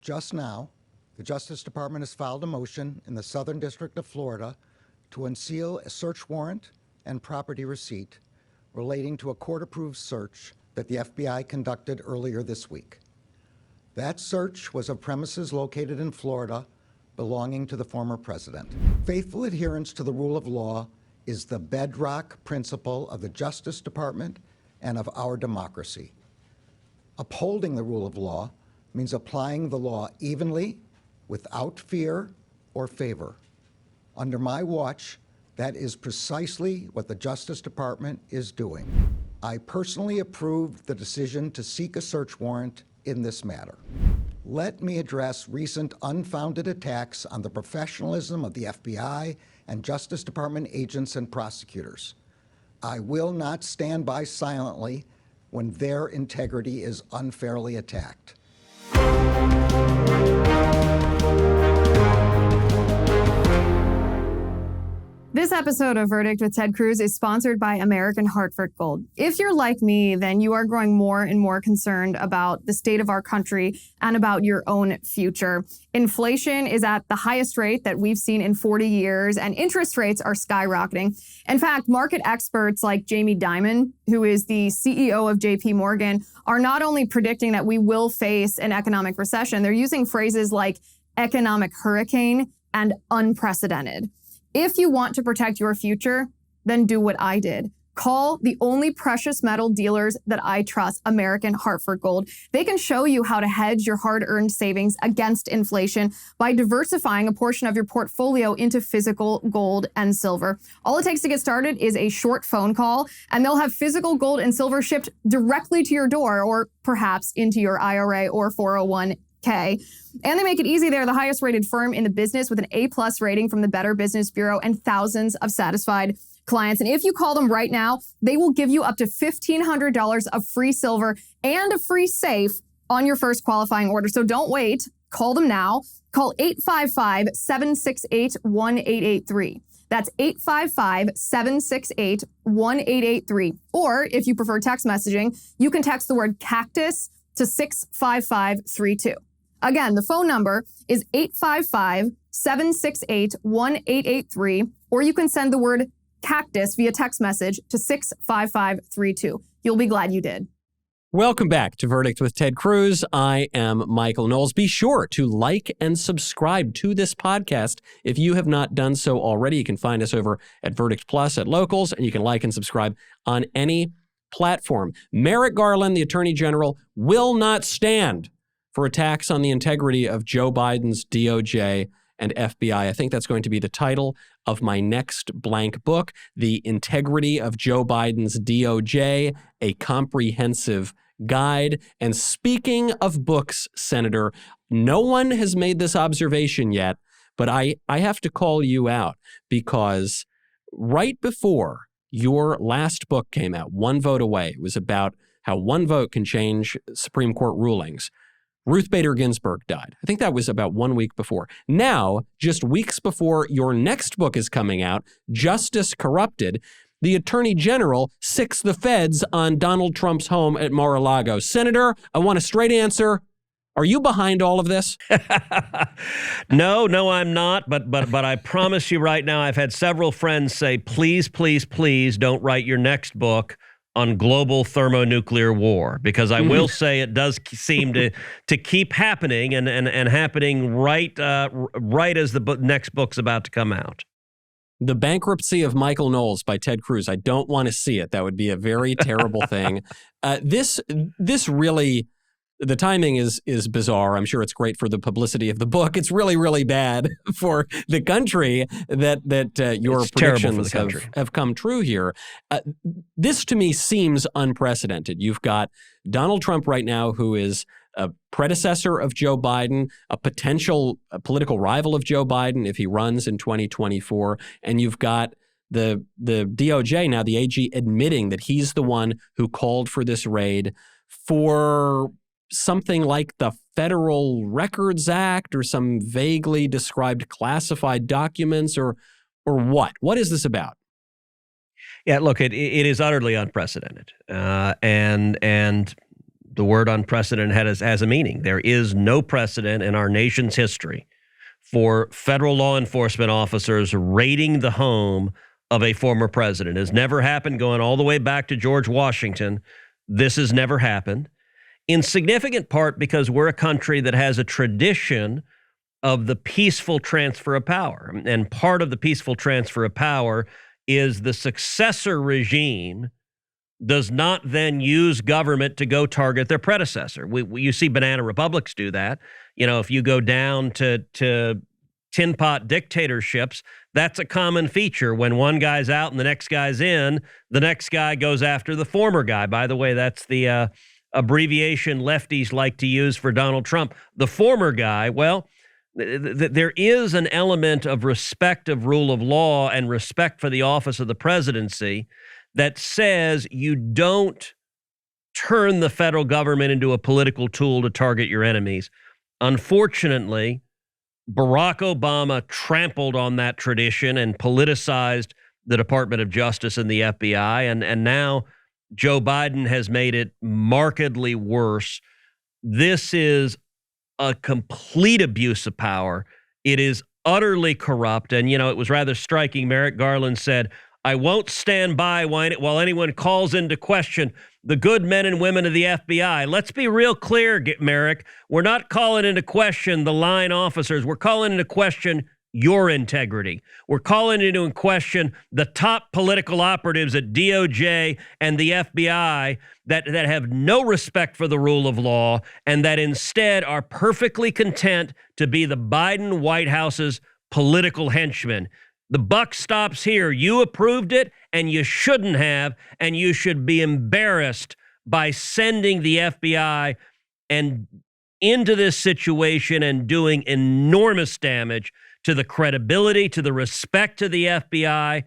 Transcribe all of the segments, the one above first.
Just now, the Justice Department has filed a motion in the Southern District of Florida to unseal a search warrant and property receipt relating to a court-approved search that the FBI conducted earlier this week. That search was of premises located in Florida belonging to the former president. Faithful adherence to the rule of law is the bedrock principle of the Justice Department and of our democracy. Upholding the rule of law means applying the law evenly, without fear or favor. Under my watch, that is precisely what the Justice Department is doing. I personally approved the decision to seek a search warrant in this matter. Let me address recent unfounded attacks on the professionalism of the FBI and Justice Department agents and prosecutors. I will not stand by silently when their integrity is unfairly attacked. This episode of Verdict with Ted Cruz is sponsored by American Hartford Gold. If you're like me, then you are growing more and more concerned about the state of our country and about your own future. Inflation is at the highest rate that we've seen in 40 years, and interest rates are skyrocketing. In fact, market experts like Jamie Dimon, who is the CEO of JP Morgan, are not only predicting that we will face an economic recession, they're using phrases like economic hurricane and unprecedented. If you want to protect your future, then do what I did. Call the only precious metal dealers that I trust, American Hartford Gold. They can show you how to hedge your hard-earned savings against inflation by diversifying a portion of your portfolio into physical gold and silver. All it takes to get started is a short phone call, and they'll have physical gold and silver shipped directly to your door, or perhaps into your IRA or 401k. And they make it easy. They're the highest rated firm in the business with an A+ rating from the Better Business Bureau and thousands of satisfied clients. And if you call them right now, they will give you up to $1,500 of free silver and a free safe on your first qualifying order. So don't wait. Call them now. Call 855-768-1883. That's 855-768-1883. Or if you prefer text messaging, you can text the word CACTUS to 65532. Again, the phone number is 855-768-1883, or you can send the word CACTUS via text message to 65532. You'll be glad you did. Welcome back to Verdict with Ted Cruz. I am Michael Knowles. Be sure to like and subscribe to this podcast. If you have not done so already, you can find us over at Verdict Plus at Locals, and you can like and subscribe on any platform. Merrick Garland, the Attorney General, will not stand for attacks on the integrity of Joe Biden's DOJ and FBI. I think that's going to be the title of my next blank book, The Integrity of Joe Biden's DOJ, A Comprehensive Guide. And speaking of books, Senator, no one has made this observation yet, but I have to call you out, because right before your last book came out, One Vote Away, it was about how one vote can change Supreme Court rulings. Ruth Bader Ginsburg died. I think that was about 1 week before. Now, just weeks before your next book is coming out, Justice Corrupted, the Attorney General sicks the feds on Donald Trump's home at Mar-a-Lago. Senator, I want a straight answer. Are you behind all of this? No, I'm not. But I promise you right now, I've had several friends say, please, please, please don't write your next book on global thermonuclear war, because I will say it does seem to keep happening and happening right as the next book's about to come out. The Bankruptcy of Michael Knowles by Ted Cruz. I don't want to see it. That would be a very terrible thing. This really, the timing is bizarre. I'm sure it's great for the publicity of the book. It's really, really bad for the country that your predictions have come true here. This, to me, seems unprecedented. You've got Donald Trump right now, who is a predecessor of Joe Biden, a potential political rival of Joe Biden if he runs in 2024. And you've got the DOJ now, the AG, admitting that he's the one who called for this raid for something like the Federal Records Act or some vaguely described classified documents, or what? What is this about? Yeah, look, it is utterly unprecedented. And the word unprecedented has a meaning. There is no precedent in our nation's history for federal law enforcement officers raiding the home of a former president. It has never happened, going all the way back to George Washington. This has never happened, in significant part because we're a country that has a tradition of the peaceful transfer of power. And part of the peaceful transfer of power is the successor regime does not then use government to go target their predecessor. You see banana republics do that. You know, if you go down to tin pot dictatorships, that's a common feature. When one guy's out and the next guy's in, the next guy goes after the former guy. By the way, that's the abbreviation lefties like to use for Donald Trump. The former guy, well, there is an element of respect of rule of law and respect for the office of the presidency that says you don't turn the federal government into a political tool to target your enemies. Unfortunately, Barack Obama trampled on that tradition and politicized the Department of Justice and the FBI, and now Joe Biden has made it markedly worse. This is a complete abuse of power. It is utterly corrupt, and, you know, it was rather striking. Merrick Garland said, "I won't stand by while anyone calls into question the good men and women of the FBI." Let's be real clear, Merrick. We're not calling into question the line officers. We're calling into question your integrity. We're calling into question the top political operatives at DOJ and the FBI that have no respect for the rule of law and that instead are perfectly content to be the Biden White House's political henchmen. The buck stops here. You approved it, and you shouldn't have, and you should be embarrassed by sending the FBI and into this situation and doing enormous damage to the credibility, to the respect of the FBI.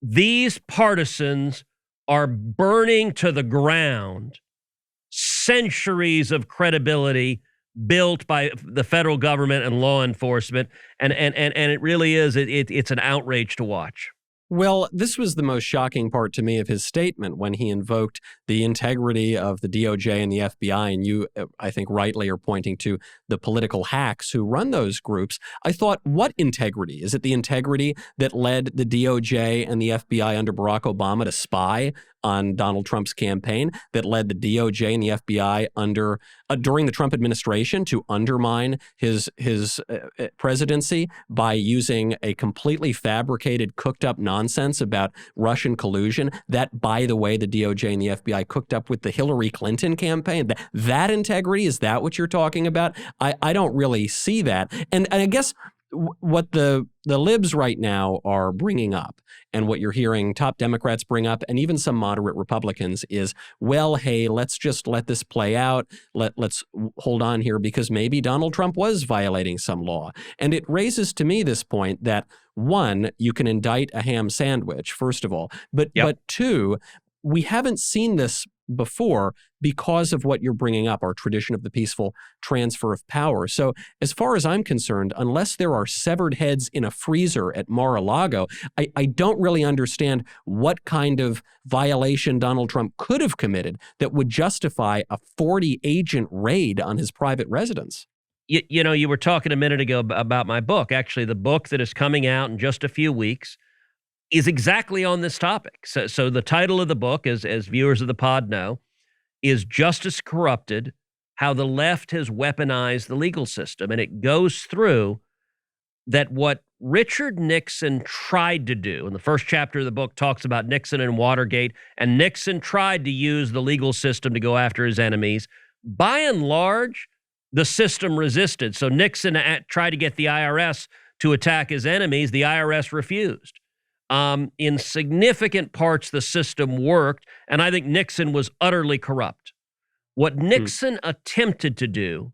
These partisans are burning to the ground centuries of credibility built by the federal government and law enforcement, and it really is, it's an outrage to watch. Well, this was the most shocking part to me of his statement when he invoked the integrity of the DOJ and the FBI, and you, I think, rightly are pointing to the political hacks who run those groups. I thought, what integrity? Is it the integrity that led the DOJ and the FBI under Barack Obama to spy on Donald Trump's campaign, that led the DOJ and the FBI under during the Trump administration to undermine his presidency by using a completely fabricated, cooked up nonsense about Russian collusion that, by the way, the DOJ and the FBI cooked up with the Hillary Clinton campaign? That integrity, is that what you're talking about? I don't really see that. And I guess what the libs right now are bringing up, and what you're hearing top Democrats bring up, and even some moderate Republicans, is, well, hey, let's just let this play out. Let's hold on here because maybe Donald Trump was violating some law. And it raises to me this point that, one, you can indict a ham sandwich, first of all, but two, we haven't seen this before because of what you're bringing up, our tradition of the peaceful transfer of power. So as far as I'm concerned, unless there are severed heads in a freezer at Mar-a-Lago, I don't really understand what kind of violation Donald Trump could have committed that would justify a 40-agent raid on his private residence. You know, you were talking a minute ago about my book. Actually, the book that is coming out in just a few weeks is exactly on this topic. So the title of the book, as viewers of the pod know, is Justice Corrupted: How the Left Has Weaponized the Legal System. And it goes through that what Richard Nixon tried to do, and the first chapter of the book talks about Nixon and Watergate, and Nixon tried to use the legal system to go after his enemies. By and large, the system resisted. So Nixon tried to get the IRS to attack his enemies. The IRS refused. In significant parts, the system worked, and I think Nixon was utterly corrupt. What Nixon attempted to do,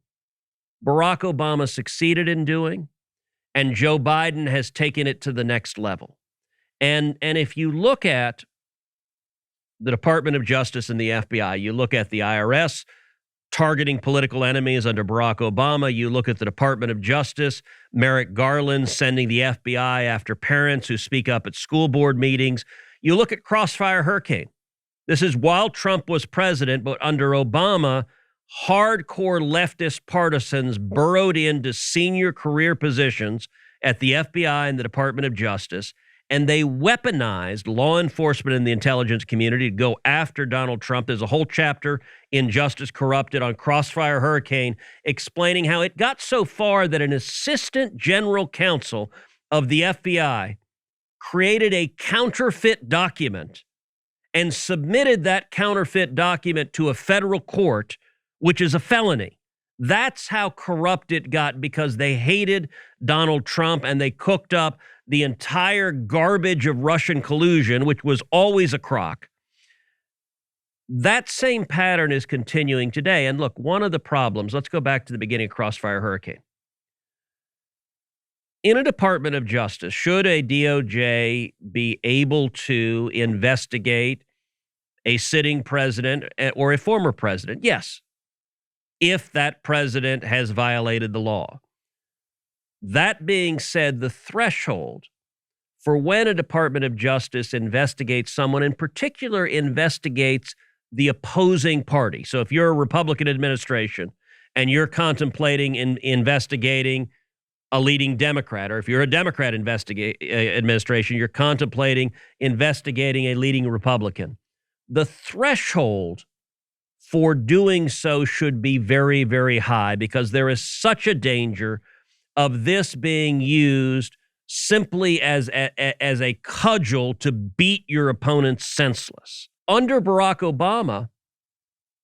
Barack Obama succeeded in doing, and Joe Biden has taken it to the next level. And if you look at the Department of Justice and the FBI, you look at the IRS targeting political enemies under Barack Obama. You look at the Department of Justice, Merrick Garland sending the FBI after parents who speak up at school board meetings. You look at Crossfire Hurricane. This is while Trump was president, but under Obama, hardcore leftist partisans burrowed into senior career positions at the FBI and the Department of Justice, and they weaponized law enforcement and the intelligence community to go after Donald Trump. There's a whole chapter in Justice Corrupted on Crossfire Hurricane explaining how it got so far that an assistant general counsel of the FBI created a counterfeit document and submitted that counterfeit document to a federal court, which is a felony. That's how corrupt it got, because they hated Donald Trump and they cooked up the entire garbage of Russian collusion, which was always a crock. That same pattern is continuing today. And look, one of the problems, let's go back to the beginning of Crossfire Hurricane. In a Department of Justice, should a DOJ be able to investigate a sitting president or a former president? Yes, if that president has violated the law. That being said, the threshold for when a Department of Justice investigates someone, in particular investigates the opposing party. So if you're a Republican administration and you're contemplating investigating a leading Democrat, or if you're a Democrat administration, you're contemplating investigating a leading Republican, the threshold for doing so should be very, very high, because there is such a danger of this being used simply as a cudgel to beat your opponent senseless. Under Barack Obama,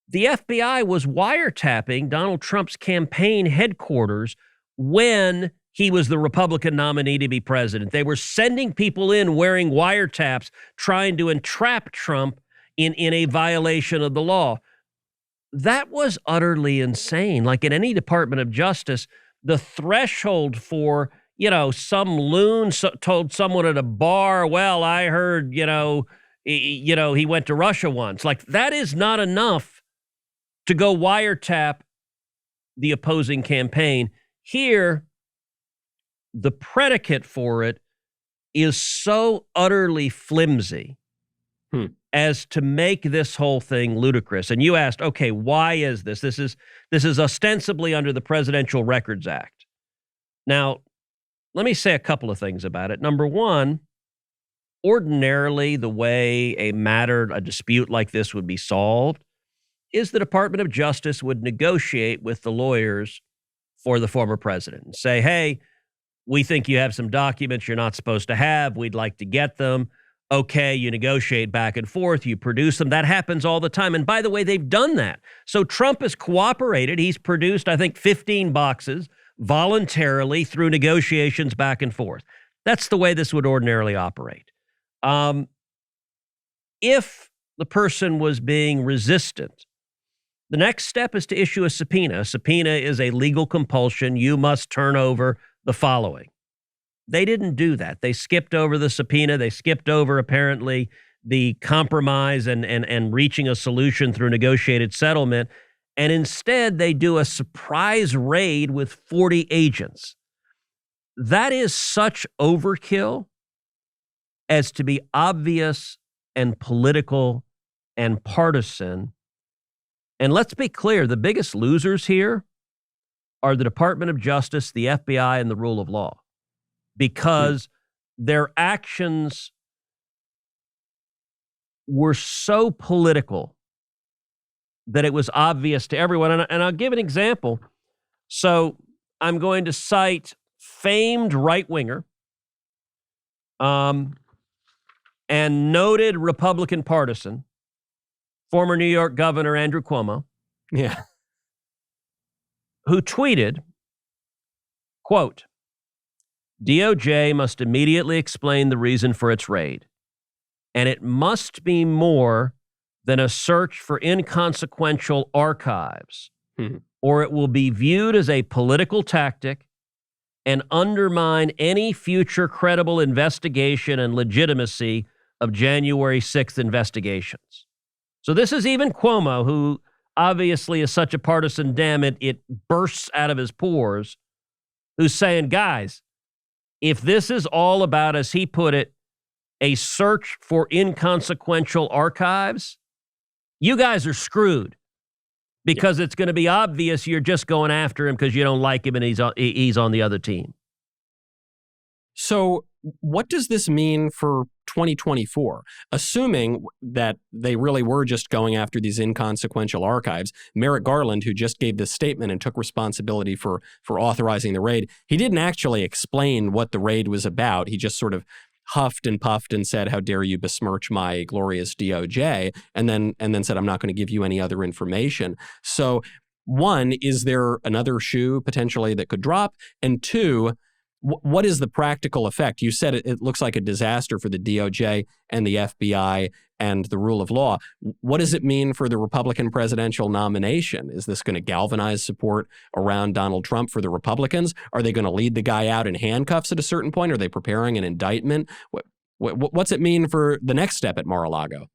the FBI was wiretapping Donald Trump's campaign headquarters when he was the Republican nominee to be president. They were sending people in wearing wiretaps, trying to entrap Trump in a violation of the law. That was utterly insane. Like in any Department of Justice, the threshold for, some loon told someone at a bar, well, I heard, he went to Russia once. Like, that is not enough to go wiretap the opposing campaign. Here, the predicate for it is so utterly flimsy as to make this whole thing ludicrous. And you asked, okay, why is this? This is ostensibly under the Presidential Records Act. Now, let me say a couple of things about it. Number one, ordinarily the way a dispute like this would be solved is the Department of Justice would negotiate with the lawyers for the former president and say, hey, we think you have some documents you're not supposed to have. We'd like to get them. Okay, you negotiate back and forth. You produce them. That happens all the time. And by the way, they've done that. So Trump has cooperated. He's produced, I think, 15 boxes voluntarily through negotiations back and forth. That's the way this would ordinarily operate. If the person was being resistant, the next step is to issue a subpoena. A subpoena is a legal compulsion. You must turn over the following. They didn't do that. They skipped over the subpoena. They skipped over, apparently, the compromise and reaching a solution through negotiated settlement. And instead, they do a surprise raid with 40 agents. That is such overkill as to be obvious and political and partisan. And let's be clear, the biggest losers here are the Department of Justice, the FBI, and the rule of law, because their actions were so political that it was obvious to everyone. And I'll give an example. So I'm going to cite famed right-winger and noted Republican partisan, former New York Governor Andrew Cuomo, who tweeted, quote, DOJ must immediately explain the reason for its raid, and it must be more than a search for inconsequential archives, or it will be viewed as a political tactic and undermine any future credible investigation and legitimacy of January 6th investigations. So this is even Cuomo, who obviously is such a partisan Dem, it bursts out of his pores, who's saying, guys, if this is all about, as he put it, a search for inconsequential archives, you guys are screwed because it's going to be obvious you're just going after him because you don't like him and he's on the other team. So what does this mean for 2024? Assuming that they really were just going after these inconsequential archives, Merrick Garland, who just gave this statement and took responsibility for authorizing the raid, he didn't actually explain what the raid was about. He just sort of huffed and puffed and said, "How dare you besmirch my glorious DOJ?" And then said, "I'm not going to give you any other information." So, one, is there another shoe potentially that could drop? And two, what is the practical effect? You said it looks like a disaster for the DOJ and the FBI and the rule of law. What does it mean for the Republican presidential nomination? Is this going to galvanize support around Donald Trump for the Republicans? Are they going to lead the guy out in handcuffs at a certain point? Are they preparing an indictment? What's it mean for the next step at Mar-a-Lago?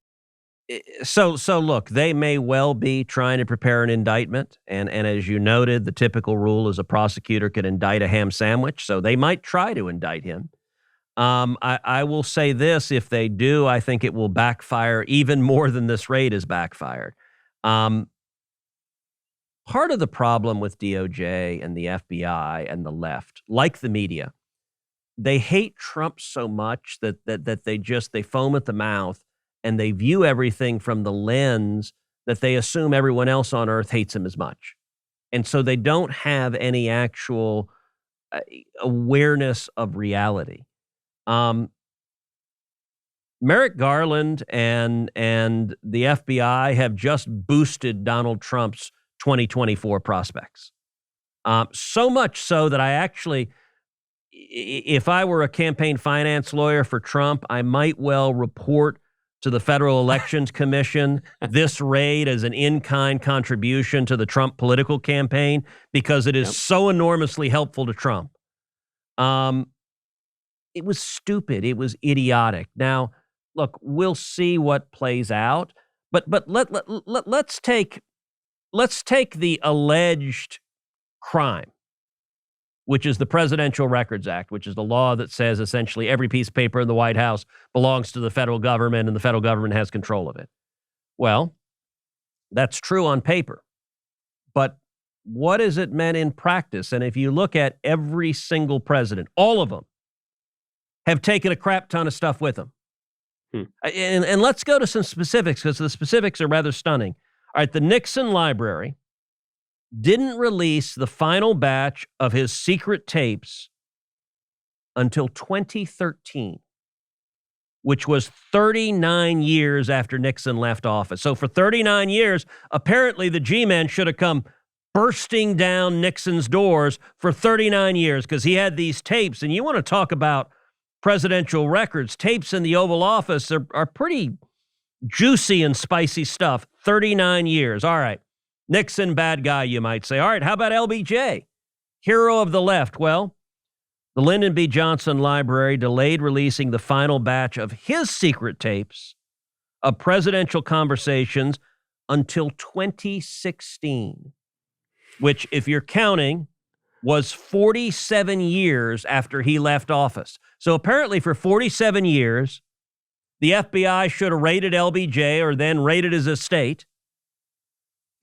So look, they may well be trying to prepare an indictment. And as you noted, the typical rule is a prosecutor could indict a ham sandwich. So they might try to indict him. I will say this, if they do, I think it will backfire even more than this raid has backfired. Part of the problem with DOJ and the FBI and the left, like the media, they hate Trump so much that they foam at the mouth. And they view everything from the lens that they assume everyone else on earth hates him as much. And so they don't have any actual awareness of reality. Merrick Garland and the FBI have just boosted Donald Trump's 2024 prospects. So much so that I actually, if I were a campaign finance lawyer for Trump, I might well report to the Federal Elections Commission this raid as an in-kind contribution to the Trump political campaign because it is so enormously helpful to Trump. It was stupid. It was idiotic. Now, look, we'll see what plays out, but let's take the alleged crime, which is the Presidential Records Act, which is the law that says essentially every piece of paper in the White House belongs to the federal government and the federal government has control of it. Well, that's true on paper. But what is it meant in practice? And if you look at every single president, all of them have taken a crap ton of stuff with them. And let's go to some specifics because the specifics are rather stunning. All right, the Nixon Library didn't release the final batch of his secret tapes until 2013, which was 39 years after Nixon left office. So for 39 years, apparently the G-men should have come bursting down Nixon's doors for 39 years because he had these tapes. And you want to talk about presidential records. Tapes in the Oval Office are pretty juicy and spicy stuff. 39 years. All right. Nixon, bad guy, you might say. All right, how about LBJ? Hero of the left. Well, the Lyndon B. Johnson Library delayed releasing the final batch of his secret tapes of presidential conversations until 2016, which, if you're counting, was 47 years after he left office. So apparently for 47 years, the FBI should have raided LBJ or then raided his estate.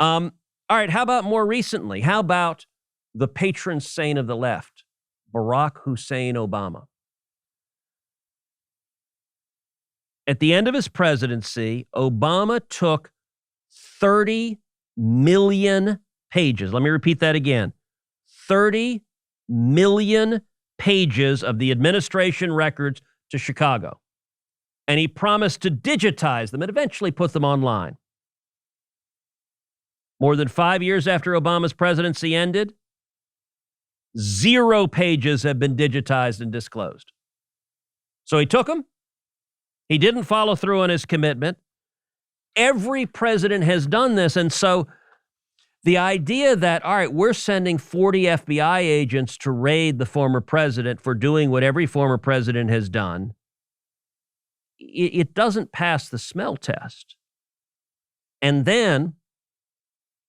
All right, how about more recently? How about the patron saint of the left, Barack Hussein Obama? At the end of his presidency, Obama took 30 million pages. Let me repeat that again. 30 million pages of the administration records to Chicago. And he promised to digitize them and eventually put them online. More than 5 years after Obama's presidency ended, 0 pages have been digitized and disclosed. So he took them. He didn't follow through on his commitment. Every president has done this. And so the idea that, all right, we're sending 40 FBI agents to raid the former president for doing what every former president has done, it doesn't pass the smell test. And then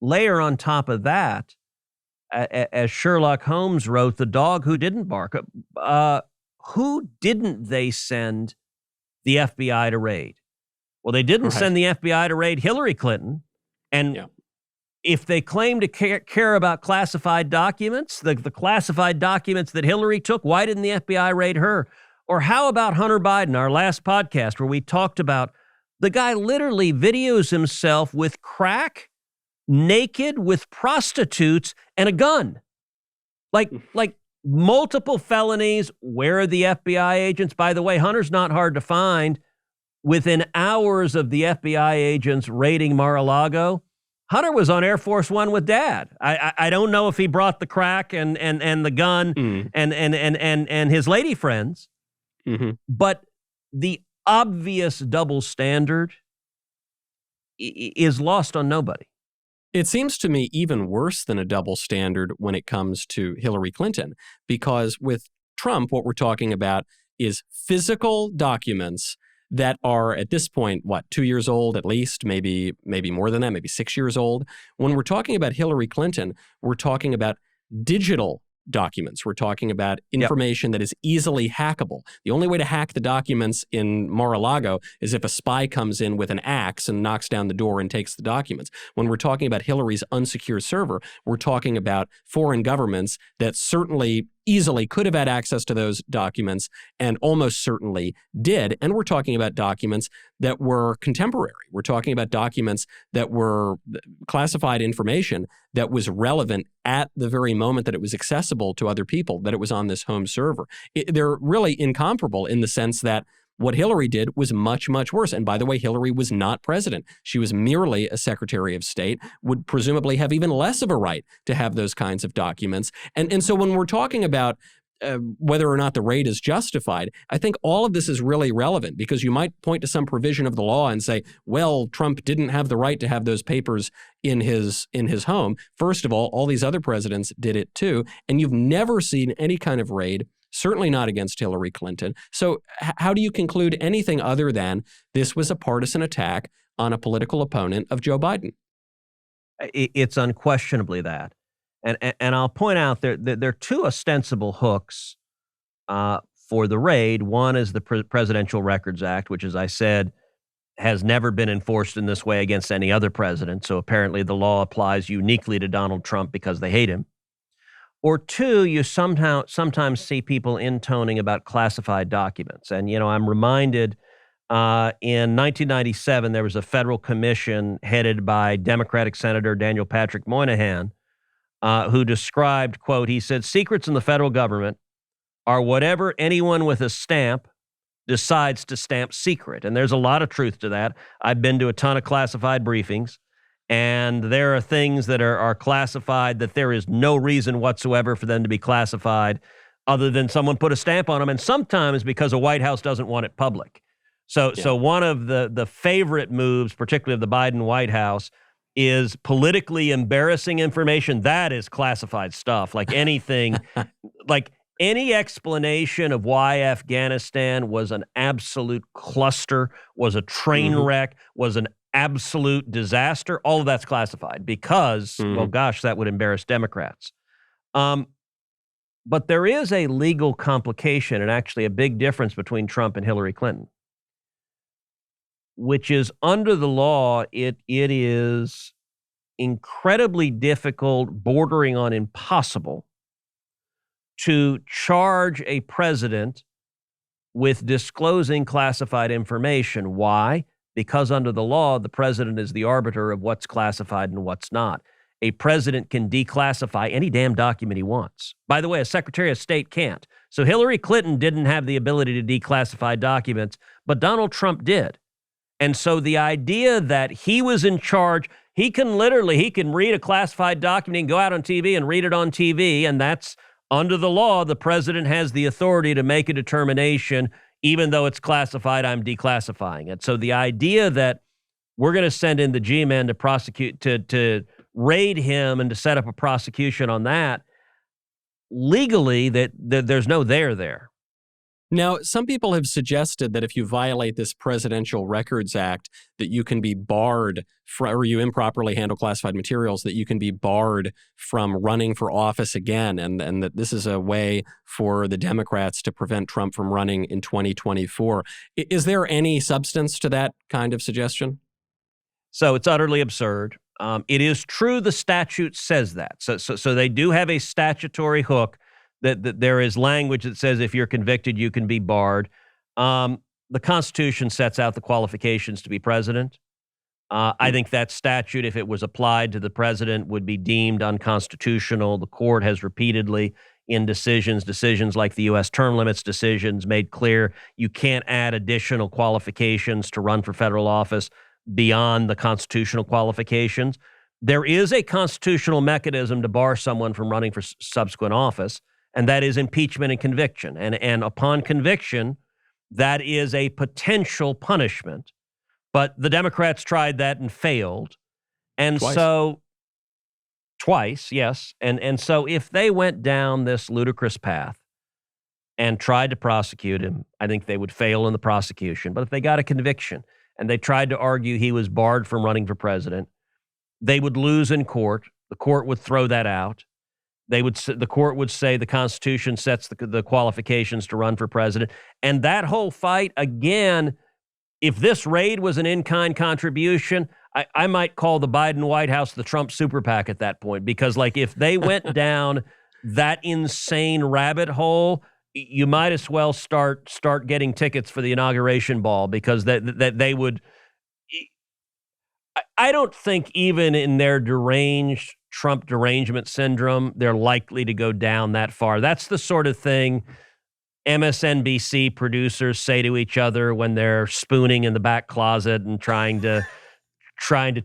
layer on top of that, as Sherlock Holmes wrote, the dog who didn't bark. Who didn't they send the FBI to raid? Well, they didn't Right. send the FBI to raid Hillary Clinton. And Yeah. if they claim to care about classified documents, the classified documents that Hillary took, why didn't the FBI raid her? Or how about Hunter Biden, our last podcast, where we talked about the guy literally videos himself with crack, naked, with prostitutes, and a gun. Like multiple felonies. Where are the FBI agents? By the way, Hunter's not hard to find. Within hours of the FBI agents raiding Mar-a-Lago, Hunter was on Air Force One with Dad. I don't know if he brought the crack and the gun and his lady friends, but the obvious double standard is lost on nobody. It seems to me even worse than a double standard when it comes to Hillary Clinton, because with Trump, what we're talking about is physical documents that are at this point, 2 years old at least, maybe more than that, maybe 6 years old. When we're talking about Hillary Clinton, we're talking about digital documents. We're talking about information that is easily hackable. The only way to hack the documents in Mar-a-Lago is if a spy comes in with an axe and knocks down the door and takes the documents. When we're talking about Hillary's unsecure server, we're talking about foreign governments that certainly easily could have had access to those documents and almost certainly did. And we're talking about documents that were contemporary. We're talking about documents that were classified information that was relevant at the very moment that it was accessible to other people, that it was on this home server. They're really incomparable in the sense that what Hillary did was much, much worse. And by the way, Hillary was not president. She was merely a secretary of state, would presumably have even less of a right to have those kinds of documents. And so when we're talking about whether or not the raid is justified, I think all of this is really relevant because you might point to some provision of the law and say, well, Trump didn't have the right to have those papers in his home. First of all these other presidents did it too. And you've never seen any kind of raid, certainly not against Hillary Clinton. So how do you conclude anything other than this was a partisan attack on a political opponent of Joe Biden? It's unquestionably that. And I'll point out there are two ostensible hooks for the raid. One is the Presidential Records Act, which, as I said, has never been enforced in this way against any other president. So apparently the law applies uniquely to Donald Trump because they hate him. Or two, you sometimes see people intoning about classified documents. And, I'm reminded in 1997, there was a federal commission headed by Democratic Senator Daniel Patrick Moynihan, who described, quote, he said, secrets in the federal government are whatever anyone with a stamp decides to stamp secret. And there's a lot of truth to that. I've been to a ton of classified briefings. And there are things that are classified that there is no reason whatsoever for them to be classified other than someone put a stamp on them. And sometimes because the White House doesn't want it public. So one of the favorite moves, particularly of the Biden White House, is politically embarrassing information. That is classified stuff. Like anything, like any explanation of why Afghanistan was an absolute cluster, was a train wreck, was an absolute disaster, all of that's classified because, well, gosh, that would embarrass Democrats. But there is a legal complication and actually a big difference between Trump and Hillary Clinton, which is under the law, it is incredibly difficult, bordering on impossible, to charge a president with disclosing classified information. Why? Because under the law, the president is the arbiter of what's classified and what's not. A president can declassify any damn document he wants. By the way, a Secretary of State can't. So Hillary Clinton didn't have the ability to declassify documents, but Donald Trump did. And so the idea that he was in charge, he can read a classified document and go out on TV and read it on TV, and that's under the law, the president has the authority to make a determination. Even though it's classified, I'm declassifying it. So the idea that we're going to send in the G-men to prosecute, to raid him and to set up a prosecution on that, legally, that there's no there. Now, some people have suggested that if you violate this Presidential Records Act, that you can be barred or you improperly handle classified materials, that you can be barred from running for office again, and that this is a way for the Democrats to prevent Trump from running in 2024. Is there any substance to that kind of suggestion? So it's utterly absurd. It is true the statute says that. So they do have a statutory hook that there is language that says if you're convicted, you can be barred. The Constitution sets out the qualifications to be president. I think that statute, if it was applied to the president, would be deemed unconstitutional. The court has repeatedly, in decisions like the U.S. term limits decisions, made clear you can't add additional qualifications to run for federal office beyond the constitutional qualifications. There is a constitutional mechanism to bar someone from running for subsequent office, and that is impeachment and conviction. And upon conviction, that is a potential punishment. But the Democrats tried that and failed. And twice, yes. And so if they went down this ludicrous path and tried to prosecute him, I think they would fail in the prosecution. But if they got a conviction and they tried to argue he was barred from running for president, they would lose in court. The court would throw that out. The court would say the Constitution sets the qualifications to run for president. And that whole fight, again, if this raid was an in-kind contribution, I might call the Biden White House the Trump super PAC at that point, because like if they went down that insane rabbit hole, you might as well start getting tickets for the inauguration ball, because that they would. I don't think even in their deranged Trump derangement syndrome, they're likely to go down that far. That's the sort of thing MSNBC producers say to each other when they're spooning in the back closet and trying to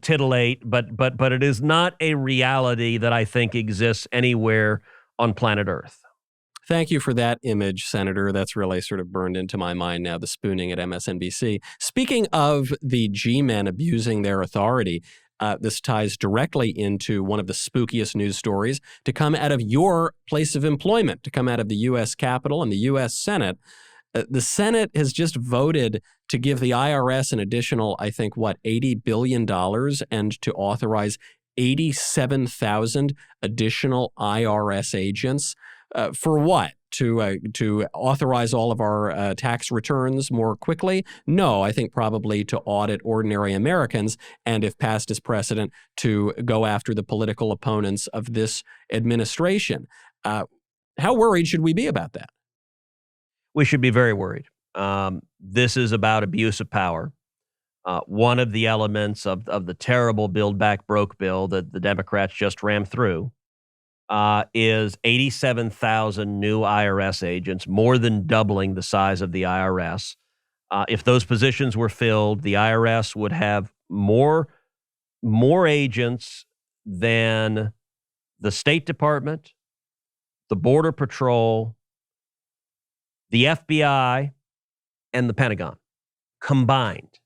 titillate, but it is not a reality that I think exists anywhere on planet Earth. Thank you for that image, Senator. That's really sort of burned into my mind now, the spooning at MSNBC. Speaking of the G-men abusing their authority, this ties directly into one of the spookiest news stories to come out of your place of employment, to come out of the U.S. Capitol and the U.S. Senate. The Senate has just voted to give the IRS an additional, I think, $80 billion, and to authorize 87,000 additional IRS agents. For what? To authorize all of our tax returns more quickly? No, I think probably to audit ordinary Americans, and if passed as precedent, to go after the political opponents of this administration. How worried should we be about that? We should be very worried. This is about abuse of power. One of the elements of the terrible Build Back Broke bill that the Democrats just rammed through is 87,000 new IRS agents, more than doubling the size of the IRS. If those positions were filled, the IRS would have more agents than the State Department, the Border Patrol, the FBI, and the Pentagon combined.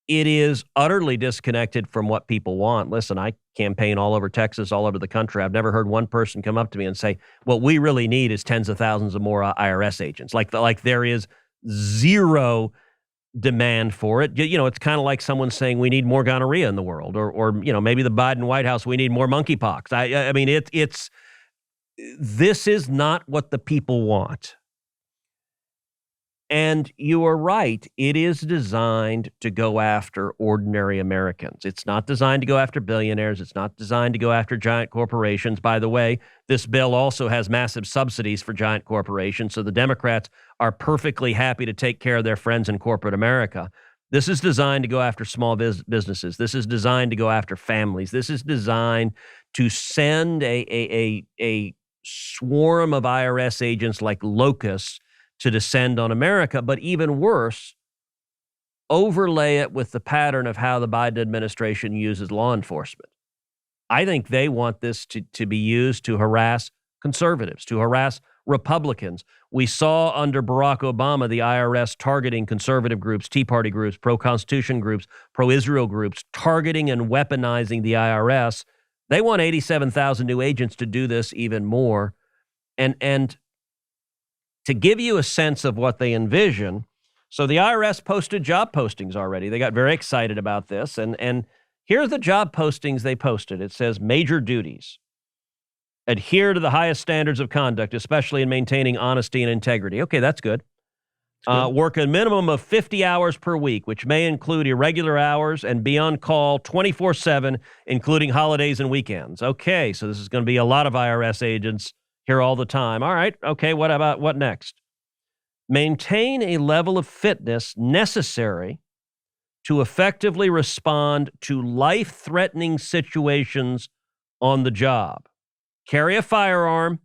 It is utterly disconnected from what people want. Listen, I campaign all over Texas, all over the country. I've never heard one person come up to me and say, what we really need is tens of thousands of more IRS agents. Like there is zero demand for it. You know, it's kind of like someone saying we need more gonorrhea in the world, or maybe the Biden White House, we need more monkeypox. I mean, this is not what the people want. And you are right. It is designed to go after ordinary Americans. It's not designed to go after billionaires. It's not designed to go after giant corporations. By the way, this bill also has massive subsidies for giant corporations. So the Democrats are perfectly happy to take care of their friends in corporate America. This is designed to go after small businesses. This is designed to go after families. This is designed to send a swarm of IRS agents like locusts to descend on America, but even worse, overlay it with the pattern of how the Biden administration uses law enforcement. I think they want this to be used to harass conservatives, to harass Republicans. We saw under Barack Obama the IRS targeting conservative groups, Tea Party groups, pro-Constitution groups, pro-Israel groups, targeting and weaponizing the IRS. They want 87,000 new agents to do this even more. And to give you a sense of what they envision. So the IRS posted job postings already. They got very excited about this. And here are the job postings they posted. It says major duties. Adhere to the highest standards of conduct, especially in maintaining honesty and integrity. Okay, that's good. Work a minimum of 50 hours per week, which may include irregular hours, and be on call 24/7, including holidays and weekends. Okay, so this is going to be a lot of IRS agents here all the time. All right, okay, what next? Maintain a level of fitness necessary to effectively respond to life-threatening situations on the job. Carry a firearm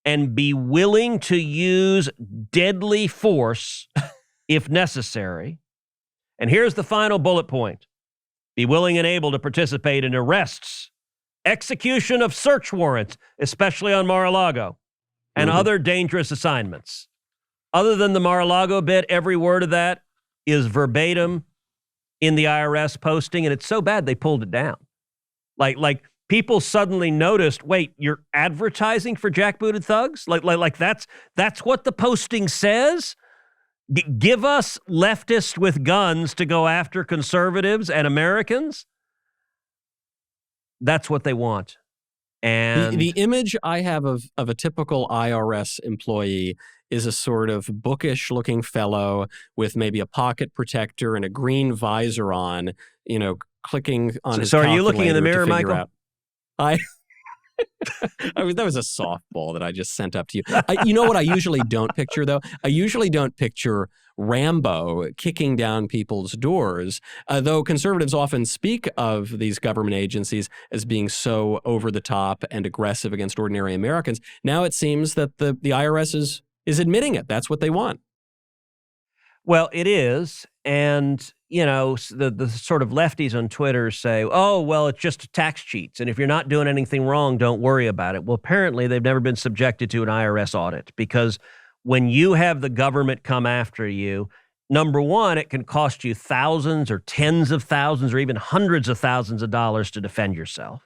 and be willing to use deadly force if necessary. And here's the final bullet point. Be willing and able to participate in arrests, execution of search warrants, especially on Mar-a-Lago, and other dangerous assignments. Other than the Mar-a-Lago bit, every word of that is verbatim in the IRS posting, and it's so bad they pulled it down. Like people suddenly noticed, wait, you're advertising for jackbooted thugs? Like that's what the posting says? Give us leftists with guns to go after conservatives and Americans? That's what they want. And the image I have of a typical IRS employee is a sort of bookish-looking fellow with maybe a pocket protector and a green visor on, clicking on his calculator. So are you looking in the mirror, Michael? I mean, that was a softball that I just sent up to you. You know what I usually don't picture, though? I usually don't picture Rambo kicking down people's doors, though conservatives often speak of these government agencies as being so over the top and aggressive against ordinary Americans. Now it seems that the IRS is admitting it. That's what they want. Well, it is. And, the sort of lefties on Twitter say, oh, well, it's just tax cheats. And if you're not doing anything wrong, don't worry about it. Well, apparently they've never been subjected to an IRS audit, because when you have the government come after you, number one, it can cost you thousands or tens of thousands or even hundreds of thousands of dollars to defend yourself.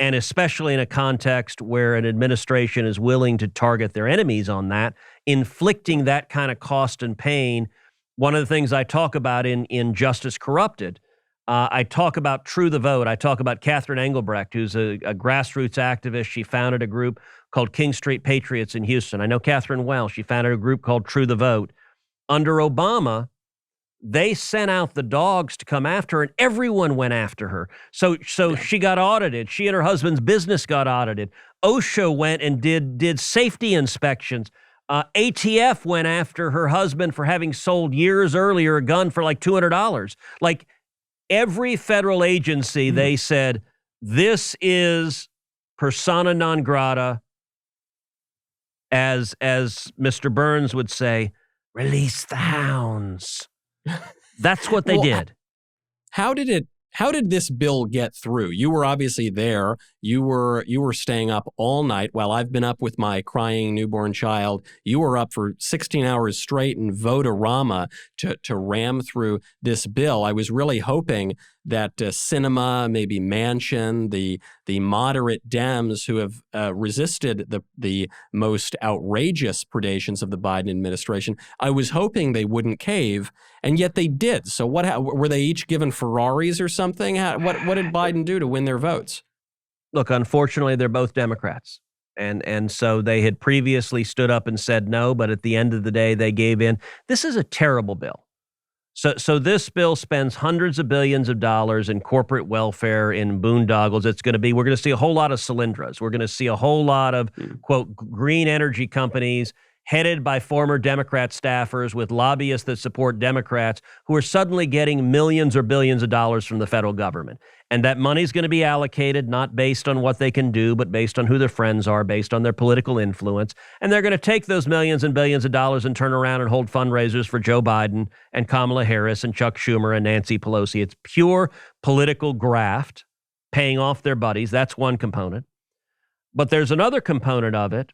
And especially in a context where an administration is willing to target their enemies on that, inflicting that kind of cost and pain. One of the things I talk about in Justice Corrupted, I talk about True the Vote. I talk about Catherine Engelbrecht, who's a grassroots activist. She founded a group called King Street Patriots in Houston. I know Catherine well. She founded a group called True the Vote. Under Obama, they sent out the dogs to come after her, and everyone went after her. So she got audited. She and her husband's business got audited. OSHA went and did safety inspections. ATF went after her husband for having sold years earlier a gun for like $200. Like every federal agency, they said, this is persona non grata. As Mr. Burns would say, release the hounds. That's what they did. How did this bill get through? You were obviously there. You were staying up all night while I've been up with my crying newborn child. You were up for 16 hours straight in Vote-a-Rama to ram through this bill. I was really hoping that Sinema, maybe Manchin, the moderate Dems who have resisted the most outrageous predations of the Biden administration, I was hoping they wouldn't cave, and yet they did. So were they each given Ferraris or something? What did Biden do to win their votes? Look, unfortunately, they're both Democrats. And so they had previously stood up and said no, but at the end of the day, they gave in. This is a terrible bill. So this bill spends hundreds of billions of dollars in corporate welfare, in boondoggles. We're going to see a whole lot of Solyndras. We're going to see a whole lot of, quote, green energy companies headed by former Democrat staffers with lobbyists that support Democrats who are suddenly getting millions or billions of dollars from the federal government. And that money's going to be allocated not based on what they can do, but based on who their friends are, based on their political influence. And they're going to take those millions and billions of dollars and turn around and hold fundraisers for Joe Biden and Kamala Harris and Chuck Schumer and Nancy Pelosi. It's pure political graft, paying off their buddies. That's one component. But there's another component of it.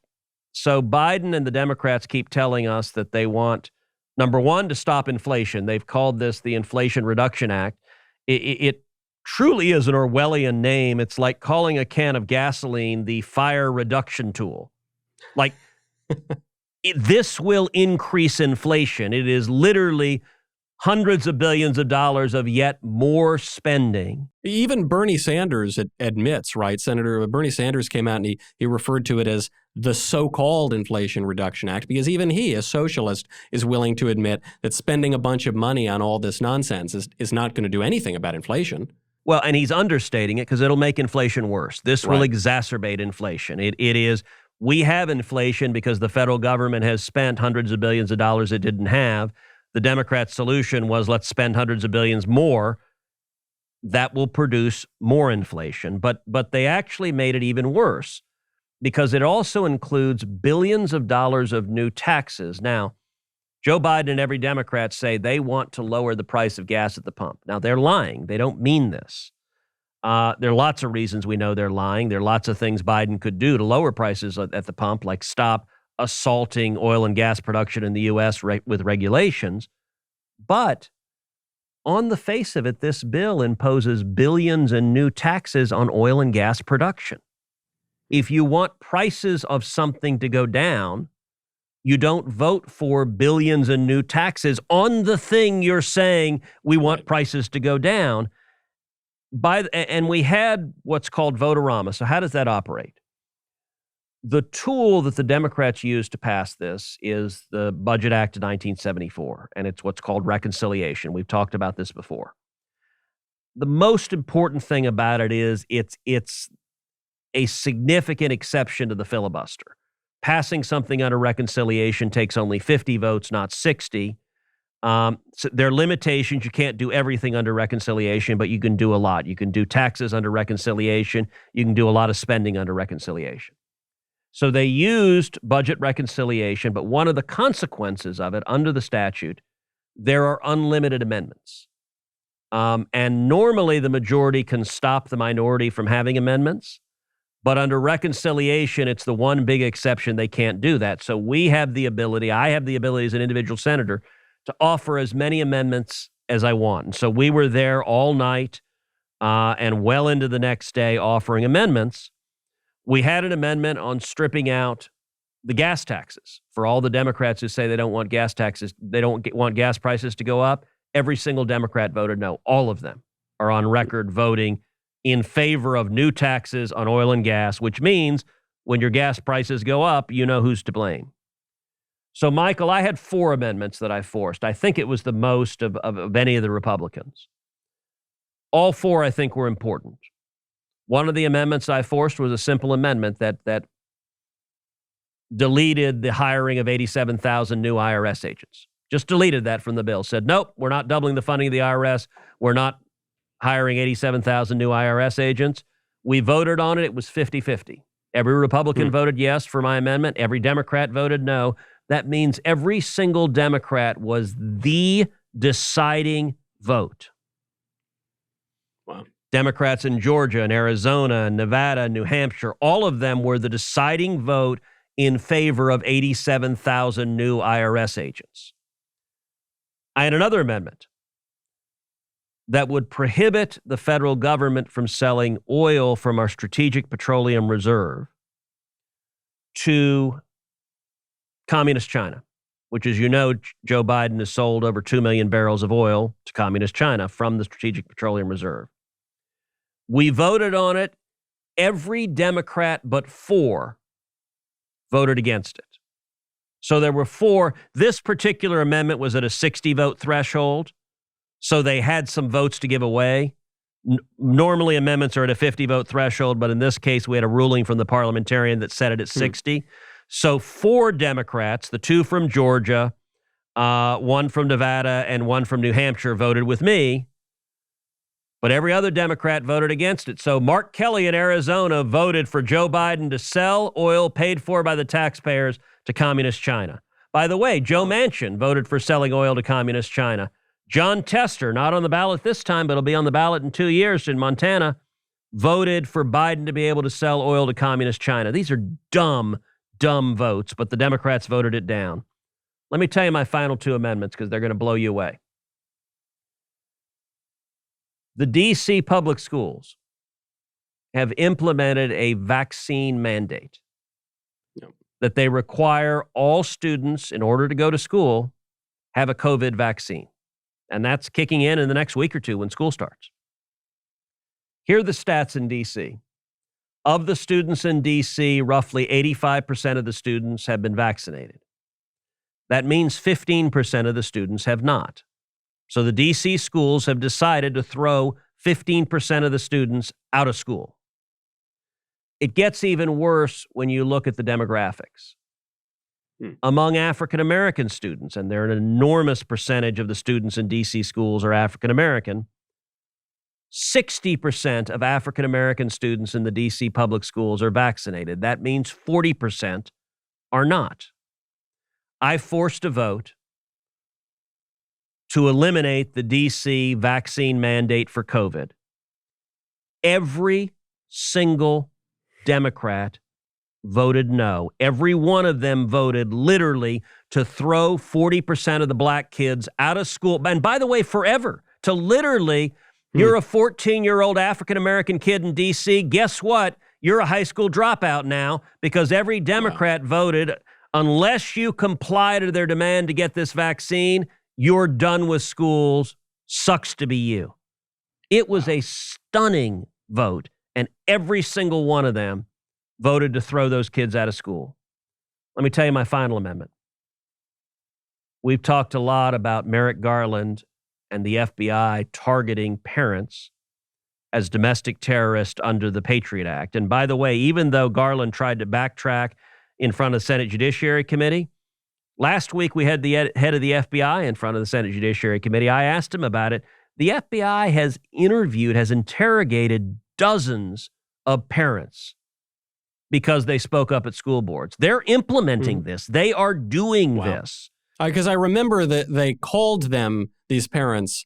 So Biden and the Democrats keep telling us that they want, number one, to stop inflation. They've called this the Inflation Reduction Act. It truly is an Orwellian name. It's like calling a can of gasoline the fire reduction tool. Like, this will increase inflation. It is literally hundreds of billions of dollars of yet more spending. Even Bernie Sanders admits, right? Senator Bernie Sanders came out and he referred to it as the so-called Inflation Reduction Act, because even he, a socialist, is willing to admit that spending a bunch of money on all this nonsense is not going to do anything about inflation. Well, and he's understating it because it'll make inflation worse. This will exacerbate inflation. It is, we have inflation because the federal government has spent hundreds of billions of dollars it didn't have. The Democrats' solution was, let's spend hundreds of billions more. That will produce more inflation. But they actually made it even worse because it also includes billions of dollars of new taxes. Now, Joe Biden and every Democrat say they want to lower the price of gas at the pump. Now, they're lying. They don't mean this. There are lots of reasons we know they're lying. There are lots of things Biden could do to lower prices at the pump, like stop assaulting oil and gas production in the U.S. With regulations. But on the face of it, this bill imposes billions in new taxes on oil and gas production. If you want prices of something to go down, you don't vote for billions in new taxes on the thing you're saying we want prices to go down. And we had what's called vote-a-rama. So how does that operate? The tool that the Democrats used to pass this is the Budget Act of 1974, and it's what's called reconciliation. We've talked about this before. The most important thing about it is it's a significant exception to the filibuster. Passing something under reconciliation takes only 50 votes, not 60. So there are limitations. You can't do everything under reconciliation, but you can do a lot. You can do taxes under reconciliation. You can do a lot of spending under reconciliation. So they used budget reconciliation, but one of the consequences of it under the statute, there are unlimited amendments. And normally the majority can stop the minority from having amendments. But under reconciliation, it's the one big exception. They can't do that. So we have the ability, I have the ability as an individual senator to offer as many amendments as I want. And so we were there all night and well into the next day offering amendments. We had an amendment on stripping out the gas taxes for all the Democrats who say they don't want gas taxes. They don't want gas prices to go up. Every single Democrat voted no. All of them are on record voting in favor of new taxes on oil and gas, which means when your gas prices go up, you know who's to blame. So, Michael, I had 4 amendments that I forced. I think it was the most of any of the Republicans. All 4, I think, were important. One of the amendments I forced was a simple amendment that deleted the hiring of 87,000 new IRS agents. Just deleted that from the bill. Said, nope, we're not doubling the funding of the IRS. We're not hiring 87,000 new IRS agents. We voted on it. It was 50-50. Every Republican voted yes for my amendment. Every Democrat voted no. That means every single Democrat was the deciding vote. Wow. Democrats in Georgia and Arizona and Nevada and New Hampshire, all of them were the deciding vote in favor of 87,000 new IRS agents. I had another amendment that would prohibit the federal government from selling oil from our strategic petroleum reserve to communist China, which, as you know, Joe Biden has sold over 2 million barrels of oil to communist China from the strategic petroleum reserve. We voted on it. Every Democrat but 4 voted against it. So there were 4. This particular amendment was at a 60-vote threshold, so they had some votes to give away. Normally, amendments are at a 50-vote threshold, but in this case, we had a ruling from the parliamentarian that set it at 60. So 4 Democrats, the 2 from Georgia, 1 from Nevada, and 1 from New Hampshire voted with me. But every other Democrat voted against it. So Mark Kelly in Arizona voted for Joe Biden to sell oil paid for by the taxpayers to communist China. By the way, Joe Manchin voted for selling oil to communist China. John Tester, not on the ballot this time, but he'll be on the ballot in 2 years in Montana, voted for Biden to be able to sell oil to communist China. These are dumb votes, but the Democrats voted it down. Let me tell you my final 2 amendments because they're going to blow you away. The D.C. public schools have implemented a vaccine mandate. that they require all students, in order to go to school, have a COVID vaccine. And that's kicking in the next week or two when school starts. Here are the stats in D.C. Of the students in D.C., roughly 85% of the students have been vaccinated. That means 15% of the students have not. So the D.C. schools have decided to throw 15% of the students out of school. It gets even worse when you look at the demographics. Among African American students, and they're an enormous percentage of the students in D.C. schools are African American, 60% of African American students in the D.C. public schools are vaccinated. That means 40% are not. I forced a vote to eliminate the D.C. vaccine mandate for COVID. Every single Democrat voted no. Every one of them voted literally to throw 40% of the black kids out of school. And by the way, forever. To literally, you're a 14-year-old African-American kid in D.C. Guess what? You're a high school dropout now because every Democrat voted, unless you comply to their demand to get this vaccine, you're done with schools. Sucks to be you. It was a stunning vote, and every single one of them voted to throw those kids out of school. Let me tell you my final amendment. We've talked a lot about Merrick Garland and the FBI targeting parents as domestic terrorists under the Patriot Act. And by the way, even though Garland tried to backtrack in front of the Senate Judiciary Committee, last week we had the head of the FBI in front of the Senate Judiciary Committee. I asked him about it. The FBI has interrogated dozens of parents because they spoke up at school boards. They're implementing this. They are doing this. Because I remember that they called them, these parents,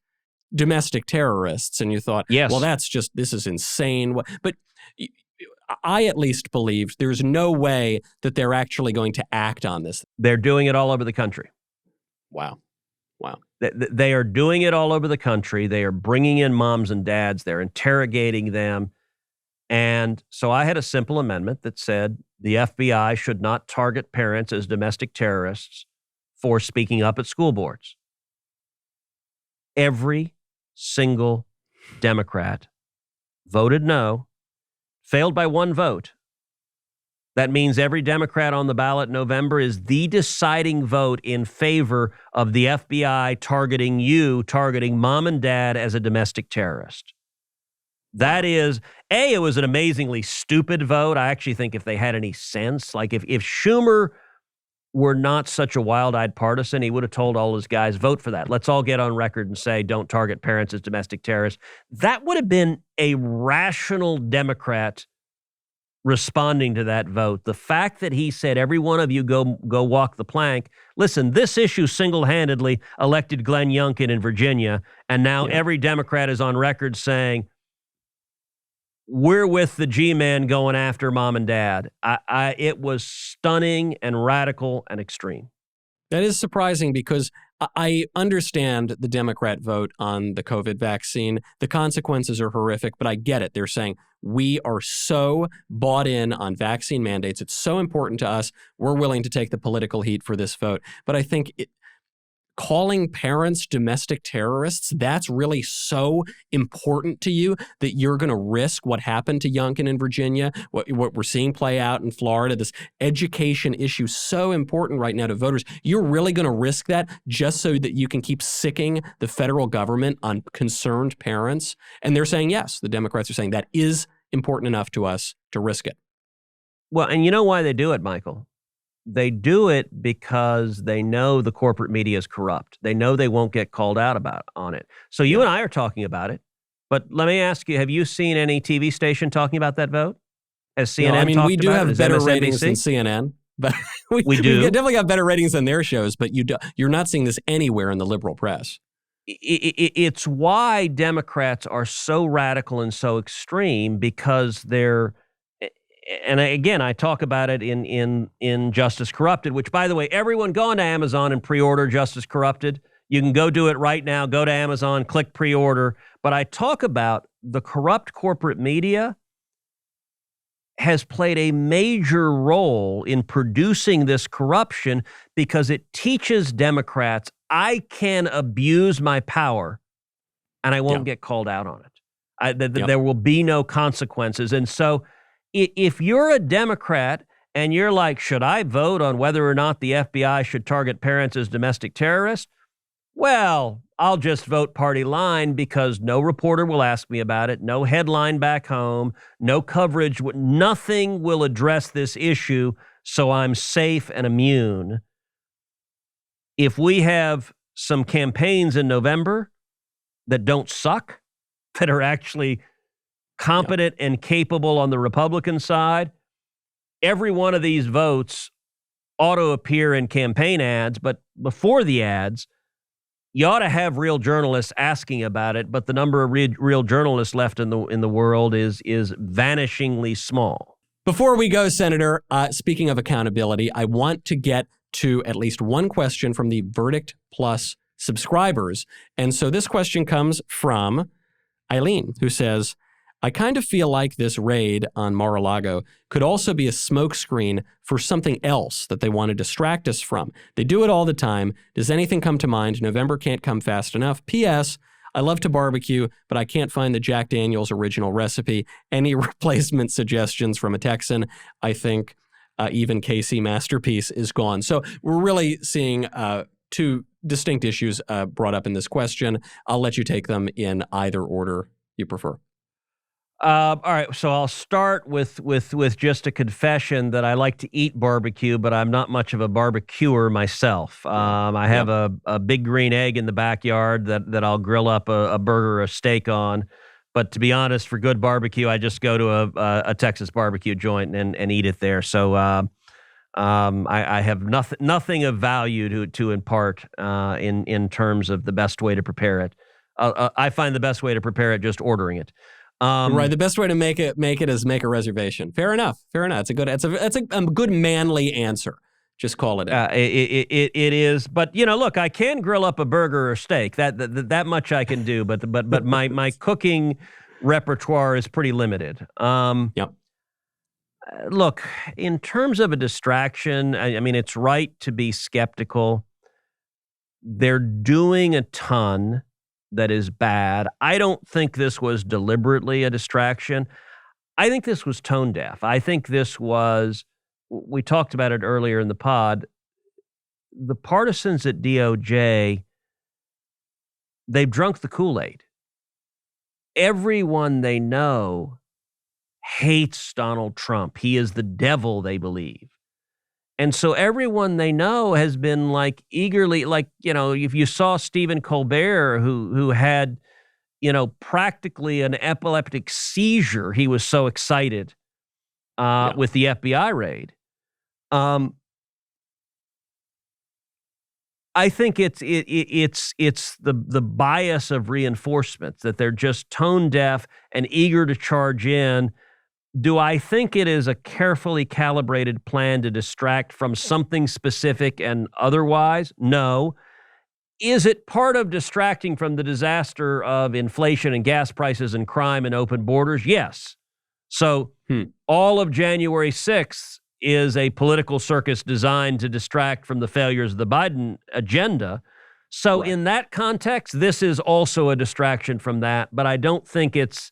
domestic terrorists, and you thought, yes, well, this is insane. But I at least believed there's no way that they're actually going to act on this. They're doing it all over the country. Wow. They are doing it all over the country. They are bringing in moms and dads. They're interrogating them. And so I had a simple amendment that said the FBI should not target parents as domestic terrorists for speaking up at school boards. Every single Democrat voted no, failed by one vote. That means every Democrat on the ballot in November is the deciding vote in favor of the FBI targeting mom and dad as a domestic terrorist. That is, it was an amazingly stupid vote. I actually think if they had any sense, like if Schumer were not such a wild-eyed partisan, he would have told all his guys, vote for that. Let's all get on record and say, don't target parents as domestic terrorists. That would have been a rational Democrat responding to that vote. The fact that he said, every one of you go walk the plank. Listen, this issue single-handedly elected Glenn Youngkin in Virginia, and now every Democrat is on record saying, we're with the G-man going after mom and dad. It was stunning and radical and extreme. That is surprising because I understand the Democrat vote on the COVID vaccine. The consequences are horrific, but I get it. They're saying we are so bought in on vaccine mandates. It's so important to us. We're willing to take the political heat for this vote. But I think calling parents domestic terrorists, that's really so important to you that you're going to risk what happened to Youngkin in Virginia, what we're seeing play out in Florida, this education issue, so important right now to voters. You're really going to risk that just so that you can keep sicking the federal government on concerned parents? And they're saying, yes, the Democrats are saying that is important enough to us to risk it. Well, and you know why they do it, Michael? They do it because they know the corporate media is corrupt. They know they won't get called out on it. So you and I are talking about it. But let me ask you, have you seen any TV station talking about that vote? Has CNN talked about it? We do have better ratings than MSNBC? CNN. But we do. We definitely got better ratings than their shows, but you're not seeing this anywhere in the liberal press. It's why Democrats are so radical and so extreme, because they're, and again, I talk about it in Justice Corrupted, which, by the way, everyone go onto Amazon and pre-order Justice Corrupted. You can go do it right now. Go to Amazon, click pre-order. But I talk about the corrupt corporate media has played a major role in producing this corruption because it teaches Democrats, I can abuse my power and I won't get called out on it. There will be no consequences. And so if you're a Democrat and you're like, should I vote on whether or not the FBI should target parents as domestic terrorists? Well, I'll just vote party line because no reporter will ask me about it, no headline back home, no coverage, nothing will address this issue, so I'm safe and immune. If we have some campaigns in November that don't suck, that are actually competent and capable on the Republican side, every one of these votes ought to appear in campaign ads, but before the ads, you ought to have real journalists asking about it, but the number of real journalists left in the world is vanishingly small. Before we go, Senator, speaking of accountability, I want to get to at least one question from the Verdict Plus subscribers. And so this question comes from Eileen, who says, I kind of feel like this raid on Mar-a-Lago could also be a smokescreen for something else that they want to distract us from. They do it all the time. Does anything come to mind? November can't come fast enough. P.S. I love to barbecue, but I can't find the Jack Daniel's original recipe. Any replacement suggestions from a Texan? I think even KC Masterpiece is gone. So we're really seeing two distinct issues brought up in this question. I'll let you take them in either order you prefer. All right, so I'll start with just a confession that I like to eat barbecue, but I'm not much of a barbecuer myself. I have a big green egg in the backyard that I'll grill up a burger or a steak on. But to be honest, for good barbecue, I just go to a Texas barbecue joint and eat it there. So I have nothing of value to impart in terms of the best way to prepare it. I find the best way to prepare it just ordering it. Right. The best way to make it is make a reservation. Fair enough. It's a good manly answer. Just call it. It is. But look, I can grill up a burger or steak. That much I can do. But my cooking repertoire is pretty limited. Look, in terms of a distraction, I mean, it's right to be skeptical. They're doing a ton that is bad. I don't think this was deliberately a distraction. I think this was tone deaf. I think this was, we talked about it earlier in the pod, the partisans at DOJ, they've drunk the Kool-Aid. Everyone they know hates Donald Trump. He is the devil, they believe. And so everyone they know has been eagerly, if you saw Stephen Colbert, who had, practically an epileptic seizure, he was so excited with the FBI raid. I think it's the bias of reinforcements, that they're just tone deaf and eager to charge in. Do I think it is a carefully calibrated plan to distract from something specific and otherwise? No. Is it part of distracting from the disaster of inflation and gas prices and crime and open borders? Yes. So all of January 6th is a political circus designed to distract from the failures of the Biden agenda. So in that context, this is also a distraction from that, but I don't think it's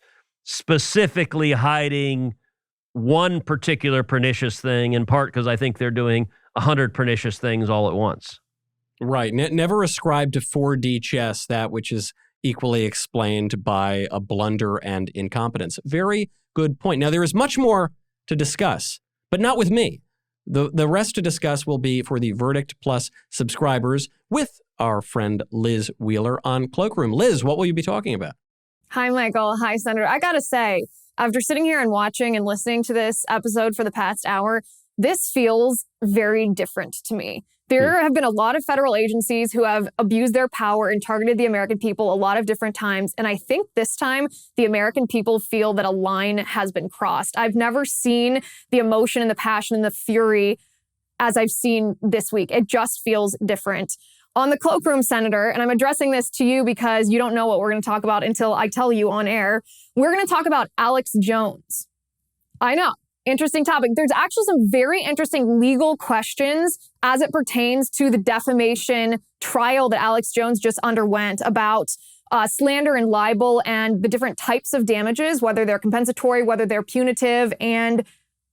specifically hiding one particular pernicious thing, in part because I think they're doing 100 pernicious things all at once. Right. Never ascribe to 4D chess that which is equally explained by a blunder and incompetence. Very good point. Now, there is much more to discuss, but not with me. The rest to discuss will be for the Verdict Plus subscribers with our friend Liz Wheeler on Cloakroom. Liz, what will you be talking about? Hi, Michael. Hi, Senator. I gotta say, after sitting here and watching and listening to this episode for the past hour, this feels very different to me. There have been a lot of federal agencies who have abused their power and targeted the American people a lot of different times. And I think this time, the American people feel that a line has been crossed. I've never seen the emotion and the passion and the fury as I've seen this week. It just feels different. On the Cloakroom, Senator, and I'm addressing this to you because you don't know what we're going to talk about until I tell you on air, we're going to talk about Alex Jones. I know. interesting topic. There's actually some very interesting legal questions as it pertains to the defamation trial that Alex Jones just underwent about slander and libel and the different types of damages, whether they're compensatory, whether they're punitive, and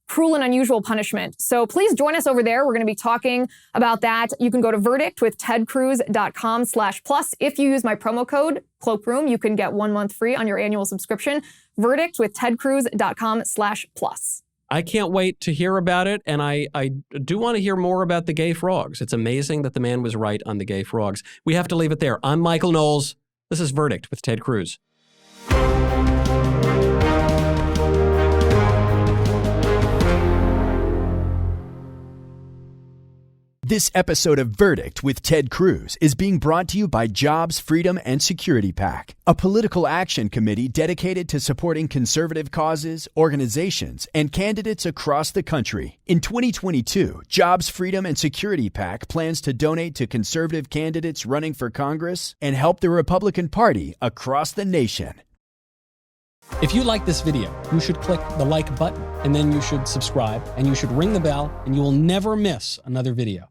cruel and unusual punishment. So please join us over there. We're going to be talking about that. You can go to verdictwithtedcruz.com/plus. If you use my promo code Cloakroom, you can get 1 month free on your annual subscription. Verdictwithtedcruz.com/plus. I can't wait to hear about it, and I do want to hear more about the gay frogs. It's amazing that the man was right on the gay frogs. We have to leave it there. I'm Michael Knowles. This is Verdict with Ted Cruz. This episode of Verdict with Ted Cruz is being brought to you by Jobs, Freedom, and Security PAC, a political action committee dedicated to supporting conservative causes, organizations, and candidates across the country. In 2022, Jobs, Freedom, and Security PAC plans to donate to conservative candidates running for Congress and help the Republican Party across the nation. If you like this video, you should click the like button, and then you should subscribe, and you should ring the bell, and you will never miss another video.